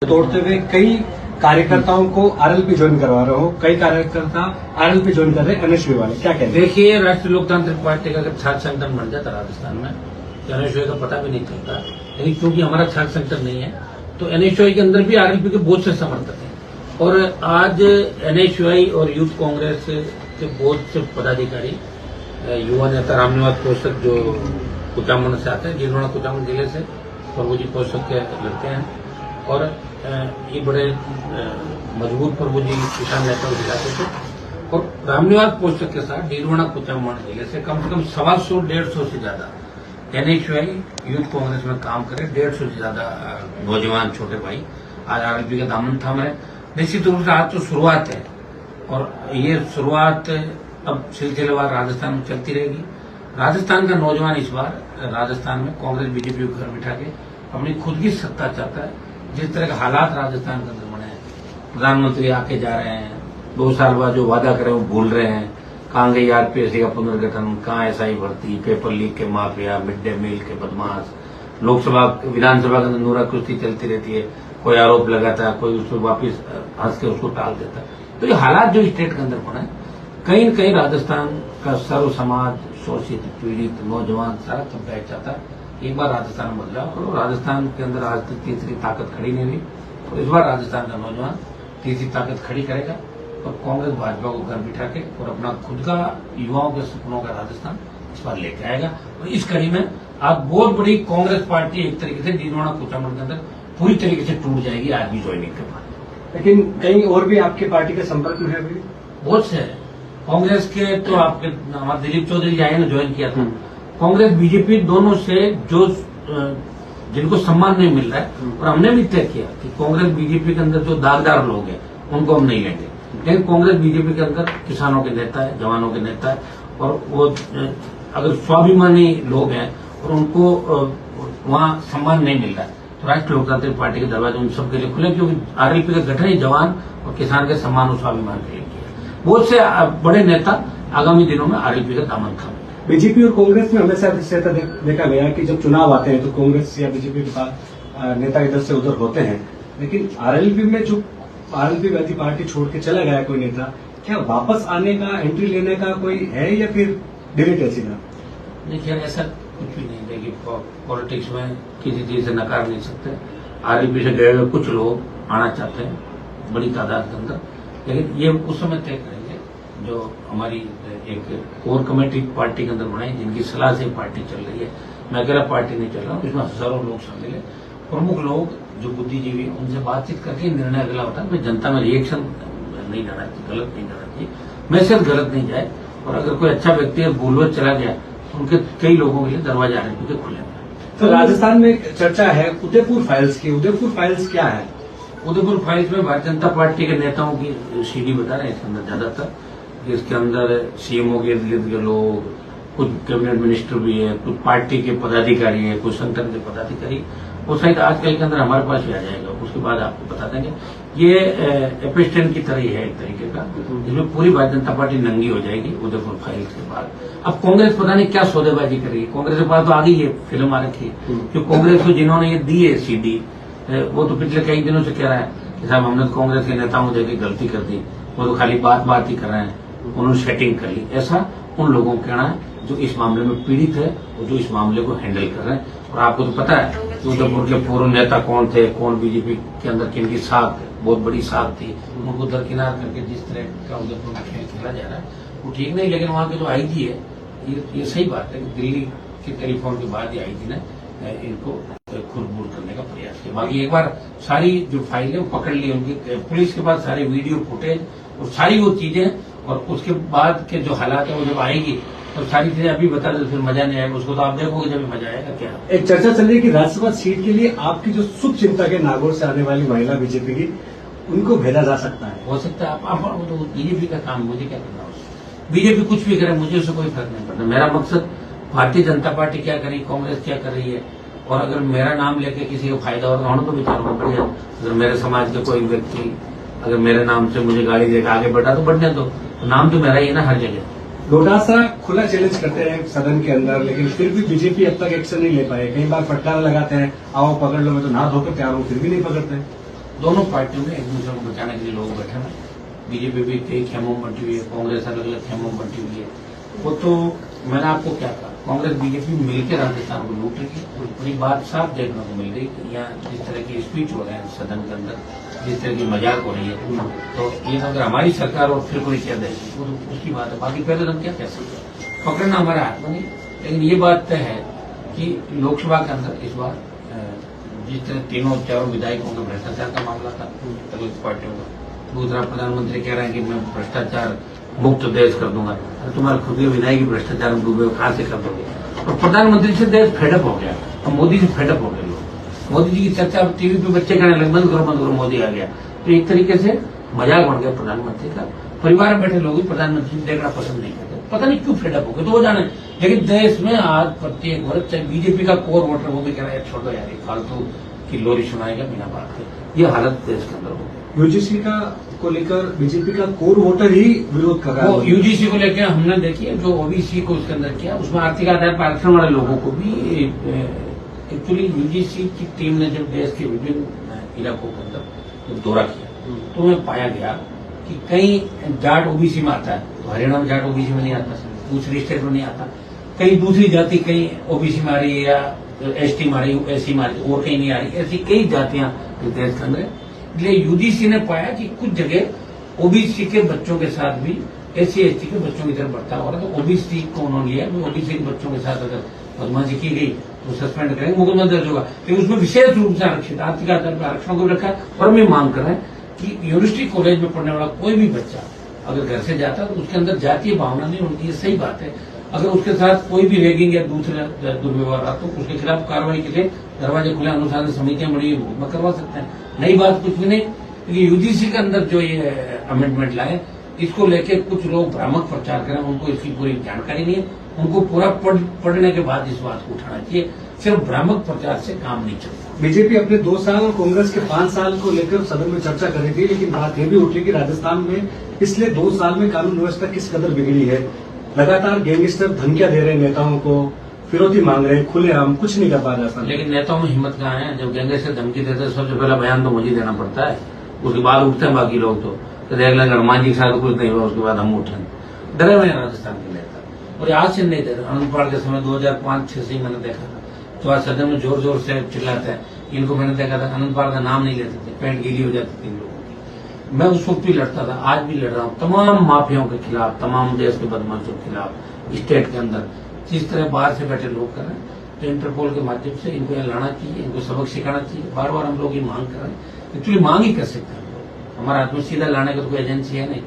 तोड़ते हुए कई कार्यकर्ताओं को आरएलपी ज्वाइन करवा रहे हो, कई कार्यकर्ता आरएलपी ज्वाइन कर रहे हैं एनएसयू वाले, क्या कहते हैं? देखिए, राष्ट्रीय लोकतांत्रिक पार्टी का अगर छात्र संगठन बन जाता राजस्थान में तो एनएसयू का पता भी नहीं चलता। लेकिन क्योंकि हमारा छात्र संगठन नहीं है तो एनएसयू के अंदर भी आरएलपी के बहुत से समर्थक हैं। और आज एनएसयू और यूथ कांग्रेस के बहुत से पदाधिकारी, युवा नेता रामनिवास पोषक जो कुचामन से आते हैं, जिन्होंने कुचामन जिले से प्रभुजी पोषक के लड़के हैं और ये बड़े मजबूत प्रभुजी किसान नेता दिलाते थे। और रामनिवास पोषक के साथ डीरवाना कुचामन जिले से कम 125 से ज्यादा एनएसयू यूथ कांग्रेस में काम करे, 150 से ज्यादा नौजवान छोटे भाई आज आरएलपी का दामन थाम रहे। निश्चित रूप से आज तो शुरुआत है और ये शुरुआत अब सिलसिलेवार राजस्थान में चलती रहेगी। राजस्थान का नौजवान इस बार राजस्थान में कांग्रेस बीजेपी को घर बिठा के अपनी खुद की सत्ता चाहता है। जिस तरह के हालात राजस्थान के अंदर बने हैं, प्रधानमंत्री आके जा रहे हैं, 2 साल बाद जो वादा करे वो भूल रहे हैं, कहाँ गई आरपीएससी का पुनर्गठन, कहाँ एसआई भर्ती, पेपर लीक के माफिया, मिड डे मील के बदमाश, लोकसभा विधानसभा के अंदर नूरा कुश्ती चलती रहती है, कोई आरोप लगाता है, कोई उसको वापिस हंस के उसको टाल देता है। तो ये हालात जो स्टेट के अंदर बने, कहीं न कहीं राजस्थान का सर्व समाज, शोषित, पीड़ित, नौजवान सारा सब बैठ जाता है। एक बार राजस्थान में बदलाव करो। राजस्थान के अंदर आज तक तीसरी ताकत खड़ी नहीं हुई और इस बार राजस्थान का नौजवान तीसरी ताकत खड़ी करेगा और कांग्रेस भाजपा को घर बिठा के और अपना खुद का युवाओं के सपनों का राजस्थान इस बार लेके आएगा। और इस कड़ी में आज बहुत बड़ी कांग्रेस पार्टी एक तरीके से डीरवाना कुचामन के अंदर पूरी तरीके से टूट जाएगी आरबी ज्वाइनिंग के बाद। लेकिन कहीं और भी आपकी पार्टी के संपर्क में है अभी? बहुत से कांग्रेस के तो आपके हमारे दिलीप चौधरी जी आए ना, ज्वाइन किया था। कांग्रेस बीजेपी दोनों से जो जिनको सम्मान नहीं मिल रहा है और हमने भी तय किया कि कांग्रेस बीजेपी के अंदर जो दागदार लोग हैं उनको हम नहीं लेंगे। लेकिन कांग्रेस बीजेपी के अंदर किसानों के नेता है, जवानों के नेता है और वो अगर स्वाभिमानी लोग हैं और उनको वहां सम्मान नहीं मिल रहा है तो राष्ट्रीय लोकतांत्रिक पार्टी के दरवाजे उन सबके लिए खुले, क्योंकि आरएलपी का गठन ही जवान और किसान के सम्मान और स्वाभिमान के लिए किया। बहुत से बड़े नेता आगामी दिनों में आरएलपी का दामन थामेंगे। बीजेपी और कांग्रेस में हमेशा ऐसा देखा गया कि जब चुनाव आते हैं तो कांग्रेस या बीजेपी के पास नेता इधर से उधर होते हैं, लेकिन आरएलपी में जो आरएलपी वादी पार्टी छोड़ के चला गया कोई नेता, क्या वापस आने का, एंट्री लेने का कोई है या फिर डिलीट है सीधा? देखिए, ऐसा कुछ भी नहीं। देखिए, पॉलिटिक्स में किसी चीज से नकार नहीं सकते। आरएलपी से गए हुए कुछ लोग आना चाहते हैं बड़ी तादाद के अंदर, लेकिन ये उस समय तय करेंगे जो हमारी एक कोर कमेटी पार्टी के अंदर बनाई, जिनकी सलाह से पार्टी चल रही है। मैं अकेला पार्टी नहीं चल रहा हूँ, इसमें हजारों लोग शामिल है। प्रमुख लोग जो बुद्धिजीवी, उनसे बातचीत करके निर्णय अगला होता है। मैं जनता में रिएक्शन नहीं जाना चाहिए, गलत नहीं जाना चाहिए, मैसेज गलत नहीं जाए। और अगर कोई अच्छा व्यक्ति है भूलवश चला गया तो उनके कई लोगों के लिए दरवाजे आरएलपी के खुले हैं। तो राजस्थान में चर्चा है उदयपुर फाइल्स की। उदयपुर फाइल्स क्या है? उदयपुर फाइल्स में भारतीय जनता पार्टी के नेताओं की सीडी बता रहे हैं इसके अंदर ज्यादातर। इसके अंदर सीएमओ के इर्द गिर्द के लोग, कुछ कैबिनेट मिनिस्टर भी है, कुछ पार्टी के पदाधिकारी है, कुछ संगठन के पदाधिकारी। वो शायद आजकल के अंदर हमारे पास भी आ जाएगा, उसके बाद आपको बता देंगे। ये एपिस्टेन की तरह ही है एक तरीके का, जिसमें पूरी भारतीय जनता पार्टी नंगी हो जाएगी उदयपुर फाइल्स के बाद। अब कांग्रेस पता नहीं क्या सौदेबाजी करेगी। कांग्रेस के पास तो आ गई है फिल्म आ रखी है। जो कांग्रेस को जिन्होंने ये दी है सीडी, वो तो पिछले कई दिनों से कह रहा है कि साहब हमने कांग्रेस के नेताओं को देकर गलती कर दी, वो तो खाली बात ही कर रहे हैं, उन्होंने सेटिंग कर ली। ऐसा उन लोगों का कहना है जो इस मामले में पीड़ित है और जो इस मामले को हैंडल कर रहे हैं। और आपको तो पता है कि उदयपुर के पूर्व नेता कौन थे, कौन बीजेपी के अंदर किनकी साख, बहुत बड़ी साख थी, उनको दरकिनार करके जिस तरह का उदयपुर में खेल खेला जा रहा है वो ठीक नहीं। लेकिन वहाँ के जो आईजी है, ये सही बात है कि दिल्ली के टेलीफोन के बाद ही आईजी ने इनको खुरबुर करने का प्रयास किया। बाकी एक बार सारी जो फाइल है वो पकड़ ली उनकी पुलिस के पास, सारे वीडियो फुटेज और सारी वो चीजें, और उसके बाद के जो हालात है वो जब आएगी तो सारी चीजें अभी बता दो, फिर मजा नहीं आएगा। उसको तो आप देखोगे जब मजा आएगा। क्या एक चर्चा चल रही है कि राज्यसभा सीट के लिए आपकी जो शुभ चिंता के नागौर से आने वाली महिला बीजेपी की, उनको भेजा जा सकता है? हो सकता है। आप तो बीजेपी का काम, मुझे क्या करना उससे? बीजेपी कुछ भी करे, मुझे उससे कोई फर्क नहीं पड़ता। मेरा मकसद भारतीय जनता पार्टी क्या करी, कांग्रेस क्या कर रही है, और अगर मेरा नाम लेके किसी को फायदा होगा तो विचारों में बढ़िया। अगर मेरे समाज के कोई व्यक्ति अगर मेरे नाम से मुझे गाड़ी देकर आगे बढ़ा तो बढ़ने दो, तो नाम तो मेरा ही है ना हर जगह। लोटासा खुला चैलेंज करते हैं सदन के अंदर, लेकिन फिर भी बीजेपी अब तक एक्शन नहीं ले पाए। कई बार फटकार लगाते हैं, आओ पकड़ लो, मैं तो नहा धोकर तैयार हूँ, फिर भी नहीं पकड़ते। दोनों पार्टियों में एक दूसरे को बचाने के लिए लोग बैठे हैं। बीजेपी भी कई खेमों में बंटी हुई है, कांग्रेस अलग अलग खेमों में बंटी हुई है। वो तो मैंने आपको क्या कहा, कांग्रेस बीजेपी मिलकर राजस्थान को लूट रही है। और एक बात साफ देखने को मिल गई कि यहाँ जिस तरह की स्पीच हो रहे हैं सदन के अंदर, जिस तरह की मजाक हो रही है, तो ये अगर हमारी सरकार और फिर कोई कह देगी वो तो उसकी बात है। बाकी पहले हम क्या कह सकते, पकड़ना हमारा हाथ में नहीं। लेकिन ये बात तय है कि लोकसभा के अंदर इस बार जिस तरह तीनों चारों विधायकों के भ्रष्टाचार का मामला था अलग पार्टियों का, दूसरा प्रधानमंत्री कह रहे हैं कि मैं भ्रष्टाचार मुक्त देश कर दूंगा। तुम्हारे खुद के विधायक भ्रष्टाचार में डूबे कहां से कर दोगे। और प्रधानमंत्री से देश फेडअप हो गया और मोदी से फेडअप हो गए लोग। मोदी जी की चर्चा टीवी पे बच्चे कहने लगे बंद करो मोदी आ गया। तो एक तरीके से मजाक बन गया प्रधानमंत्री का। परिवार में बैठे लोग भी प्रधानमंत्री देखना पसंद नहीं करते, पता नहीं क्यों फेडअप हो गए, तो वो जाने। लेकिन देश में आज प्रत्येक वर्ग, चाहे बीजेपी का कोर वोटर वो भी कह रहा है छोड़ो यार फालतू की लोरी सुनाएगा बिना बात के। ये हालत देश के अंदर हो गई। यूजीसी का को लेकर बीजेपी का कोर वोटर ही विरोध कर रहा है। वो यूजीसी को लेकर हमने देखिए जो ओबीसी को उसके अंदर किया, उसमें आर्थिक आधार पर आरक्षण वाले लोगों को भी एक्चुअली यूजीसी की टीम ने जब देश के विभिन्न इलाकों के अंदर दौरा किया तो उन्हें पाया गया कि कई जाट ओबीसी में आता है, तो हरियाणा में जाट ओबीसी में नहीं आता, दूसरी स्टेट में नहीं आता, कई दूसरी जाति कहीं ओबीसी में आ रही है या एसटी में आ रही है, एससी में आ रही है और कहीं नहीं आ रही, ऐसी कई जातियां देश के अंदर। इसलिए यूजीसी ने पाया कि कुछ जगह ओबीसी के बच्चों के साथ भी एससी एसटी के बच्चों की तरफ बढ़ता हो रहा है। तो ओबीसी को उन्होंने लिया, ओबीसी के बच्चों के साथ अगर बदमाशी की गई तो सस्पेंड करेंगे, मुकदमा दर्ज होगा। लेकिन उसमें विशेष रूप से आरक्षित आर्थिक आधार पर आरक्षण को भी रखा है। और हम ये मांग कर रहे हैं कि यूनिवर्सिटी कॉलेज में पढ़ने वाला कोई भी बच्चा अगर घर से जाता है तो उसके अंदर जातीय भावना नहीं होती है, सही बात है। अगर उसके साथ कोई भी रैगिंग या दूसरा दुर्व्यवहार आता तो उसके खिलाफ कार्रवाई के लिए दरवाजे खुले, अनुशासन समितियां बड़ी मुकदमा करवा सकते हैं। नई बात कुछ भी नहीं। क्योंकि यूजीसी के अंदर जो ये अमेंडमेंट लाए इसको लेके कुछ लोग भ्रामक प्रचार करें, उनको इसकी पूरी जानकारी नहीं है। उनको पूरा पढ़ने के बाद इस बात को उठाना चाहिए। सिर्फ भ्रामक प्रचार से काम नहीं चलता। बीजेपी अपने 2 साल और कांग्रेस के 5 साल को लेकर सदन में चर्चा कर रही थी, लेकिन बात यह भी उठी कि राजस्थान में पिछले 2 साल में कानून व्यवस्था किस कदर बिगड़ी है। लगातार गैंगस्टर धमकियां दे रहे हैं नेताओं को, फिरौती मांग रहे हैं, खुलेआम कुछ नहीं कर पा रहा। लेकिन नेताओं में हिम्मत कहाँ है। जब गैंगस्टर धमकी देते हैं सबसे पहला बयान तो मुझे देना पड़ता है, उसके बाद उठते हैं बाकी लोग। तो देख लेंगे हनुमान जी के साथ कुछ नहीं हुआ उसके बाद हम उठे। डरे हुए हैं राजस्थान के नेता और आज से नहीं डरे। आनंद पाल के समय 2005-06 से मैंने देखा था तो आज सदन में जोर जोर से चिल्लाते हैं। इनको मैंने देखा था आनंद पाल का नाम नहीं लेते थे, पेंट गीली हो जाती थी इन लोगों की। मैं उस वक्त भी लड़ता था, आज भी लड़ रहा हूँ तमाम माफियाओं के खिलाफ, तमाम देश के बदमाशों के खिलाफ। स्टेट के अंदर जिस तरह बाहर से बैठे लोग कर रहे हैं तो इंटरपोल के माध्यम से इनको यहाँ लाना चाहिए, इनको सबक सिखाना चाहिए। बार बार हम लोग ये मांग कर रहे हैं, एक्चुअली मांग ही कर सकते हैं। हमारा आत्म सीधा लाने का तो कोई एजेंसी है नहीं।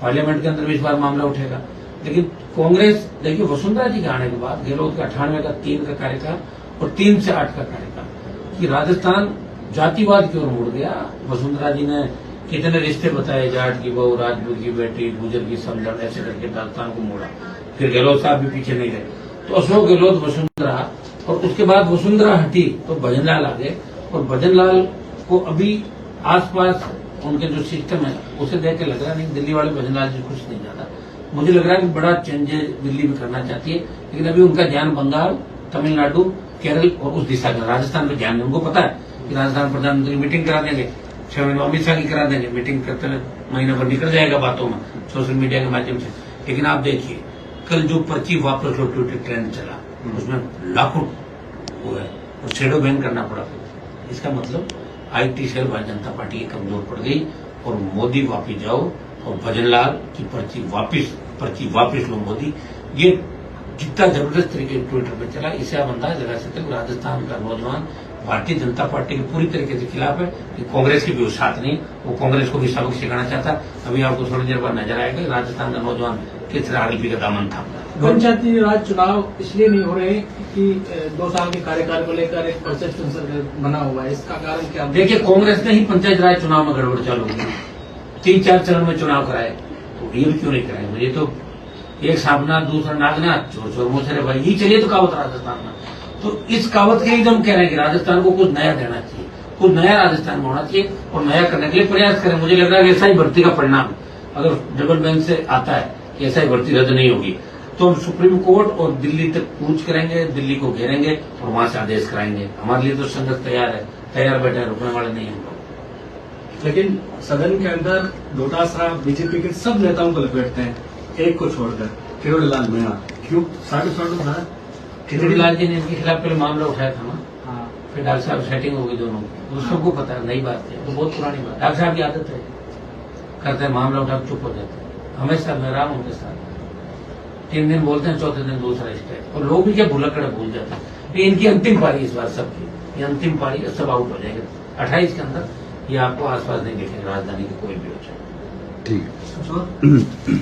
पार्लियामेंट के अंदर भी इस बार मामला उठेगा। लेकिन कांग्रेस देखिए वसुंधरा जी के आने के बाद गहलोत का 98 का 3 का कार्यकाल और 3 से 8 का कार्यकाल कि राजस्थान जातिवाद की ओर मुड़ गया। वसुंधरा जी ने कितने रिश्ते बताए, जाट की बहू, राजपूत की बेटी, गुजर की समझन, ऐसे करके राजस्थान को मोड़ा। फिर गहलोत साहब भी पीछे नहीं रहे। तो अशोक गहलोत, वसुंधरा, और उसके बाद वसुंधरा हटी तो भजनलाल आ गए। और भजनलाल को अभी आसपास उनके जो सिस्टम है उसे देख के लग रहा नहीं दिल्ली वाले भजनलाल जी खुश नहीं ज्यादा। मुझे लग रहा है कि बड़ा चेंजेस दिल्ली भी करना चाहती है। लेकिन अभी उनका ध्यान बंगाल, तमिलनाडु, केरल और उस दिशा का, राजस्थान पे ध्यान है। उनको पता है कि राजस्थान प्रधानमंत्री मीटिंग करा देंगे, 6 महीने अमित शाह की करा देंगे, मीटिंग करते हुए महीना भर निकल जाएगा बातों में सोशल मीडिया के माध्यम से। लेकिन आप देखिए कल जो पर्ची वापस लो ट्विटर ट्रेंड चला उसमें लाखों हुआ है और शेडो बैन करना पड़ा। इसका मतलब IT cell Bharatiya Janata party की कमजोर पड़ गई और मोदी वापिस जाओ और भजनलाल की पर्ची वापिस लो मोदी। ये जितना जबरदस्त तरीके से ट्विटर पर चला, इसे आप अंदाज लगा सकते हैं राजस्थान का नौजवान भारतीय जनता पार्टी के पूरी तरीके से खिलाफ है। कि कांग्रेस के भी वो साथ नहीं, वो कांग्रेस को भी सबक सिखाना चाहता है। अभी आपको थोड़ी देर बाद नजर आएगा राजस्थान का नौजवान किस तरह आरएलपी का दामन थामता है। पंचायती राज चुनाव इसलिए नहीं हो रहे कि 2 साल के कार्यकाल को लेकर एक परसेप्शन बना हुआ है, इसका कारण क्या? देखिए कांग्रेस ने ही पंचायत राज चुनाव में गड़बड़ चालू की, 3-4 चरण में चुनाव कराए, तो ये भी क्यों नहीं कराए? मुझे तो एक सामना दूसरा नागना, चोर चोर मोसरे भाई, यही चलिए तो कहावत राजस्थान में। तो इस कहावत के लिए हम कह रहे हैं कि राजस्थान को कुछ नया देना चाहिए, कुछ नया राजस्थान में होना चाहिए और नया करने के लिए प्रयास करें। मुझे लग रहा है कि ऐसा ही भर्ती का परिणाम अगर डबल बेंच से आता है कि ऐसा ही भर्ती रद्द नहीं होगी तो हम सुप्रीम कोर्ट और दिल्ली तक कूच करेंगे, दिल्ली को घेरेंगे और वहां से आदेश कराएंगे। हमारे लिए तो संघर्ष तैयार है, तैयार बैठे हैं, रुकने वाले नहीं हैं। लेकिन सदन के अंदर डोटासरा बीजेपी के सब नेताओं को लपेटते हैं, एक को छोड़कर किरोड़ीलाल मीणा। क्यों? खिचड़ीलाल जी ने इनके खिलाफ पहले मामला उठाया था ना, हाँ, फिर डॉक्टर साहब सेटिंग हो गई दोनों की, वो सबको पता है, नई बात है, तो बहुत पुरानी बात। डॉक्टर साहब की आदत है, करते हैं मामला उठा चुप हो जाते हैं, हमेशा मैं रहा हूं उनके साथ। 3 दिन बोलते हैं, चौथे दिन दूसरा स्टेप, और लोग भी क्या भुलक्कड़ भूल जाते हैं। ये इनकी अंतिम पारी इस बार सबकी, ये अंतिम पारी है, सब आउट हो जाएंगे 28 के अंदर। ये आपको आसपास नहीं देखेंगे राजधानी के कोई भी हो जाए। ठीक है।